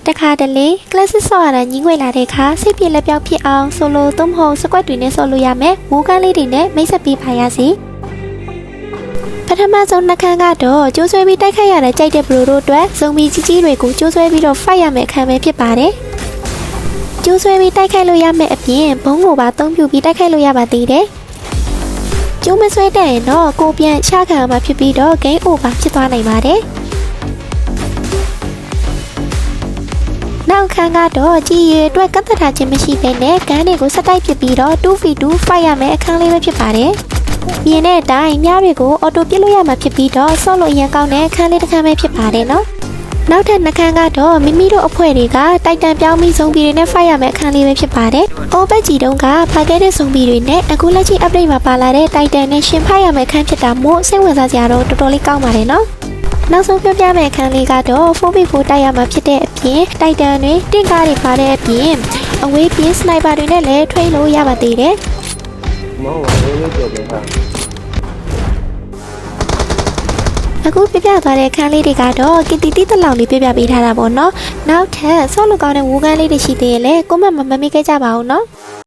တခါတလေကလစ်စစ်ဆော့ရတာညီးငွေလာတဲ့အခါစိတ်ပြေလက်ပြောက်ဖြစ်အောင်ဆိုလိုသို့မဟုတ်စကွက်တွေနဲ့ဆော့လို့ရမယ်ဝူကန်းလေးတွေနဲ့မိတ်ဆက်ပေးပါရစေပထမဆုံးနှခမ်းကတော့ကျိုးဆွဲပြီးတိုက်ခိုက်ရတဲ့ကြိုက်တဲ့ဘလိုတို့အတွက်ဇုံမီကြီးကြီးတွေကိုကျိုးဆွဲပြီးတော့ဖိုက်ရမယ်ခံပဲဖြစ်ပါတယ်ကျိုးဆွဲပြီးတိုက်ခိုက်လို့ရမယ်အပြင်ဘုံကိုပါအသုံးပြုပြီးတိုက်ခိုက်လို့ရပါသေးတယ်ကျိုးမဆွဲတဲ့ရင်တော့ကိုပြန်ချခံရမှာဖြစ်ပြီးတော့ game over ဖြစ်သွားနိုင်ပါတယ်နောက်ခန်းကတော့ကြည်ရအတွက်ကတ်သက်ထားခြင်းမရှိဘဲနဲ့ကန်းတွေကိုစက်တိုက်ပစ်ပြီးတော့ 2v2 fight ရမယ်အခန်းလေးပဲဖြစ်ပါတယ်မြင်တဲ့အတိုင်းမြားတွေကိုအော်တိုပစ်လို့ရမှာဖြစ်ပြီးတော့ဆော့လို့အရင်ကောင်းတဲ့အခန်းလေးတစ်ခန်းပဲဖြစ်ပါတယ်နော်နောက်ထပ်နှစ်ခန်းကတော့မိမိတို့အဖွဲ့တွေကတိုက်တန်ပြောင်းပြီးဇုံဘီတွေနဲ့ fight ရမယ်အခန်းလေးပဲဖြစ်ပါတယ်။အိုဘက်ကြီးတုန်းကဖာခဲ့တဲ့ဇုံဘီတွေနဲ့အခုလက်ရှိ update မှာပါလာတဲ့တိုက်တန်နဲ့ရှင် fight ရမယ်အခန်းဖြစ်တာမို့စိတ်ဝင်စားစရာတော့တော်တော်လေးကောင်းပါတယ်နော်။နောက်ဆုံးပြောပြမယ့်အခန်းလေးကတော့ 4v4 တိုက်ရမှာဖြစ်တဲ့အပြင်တိုက်တန်တွေတင့်ကားတွေပါတဲ့အပြင်အဝေးပြေးစနိုက်ပါတွေနဲ့လည်းထွေးလို့ရပါသေးတယ်။မောင်ဝေးလေးပြောပြတာအခုပြပြသွားတဲ့ခန်းလေးတွေကတော့ကီတီတီတလောင်လေးပြပြပေးထားတာပေါ့နော်နောက်ထပ်ဆော့လို့ကောင်းတဲ့ဝူကန်းလေးတွေရှိသေးရဲ့လေကိုမမမေ့ခဲ့ကြပါဦးနော်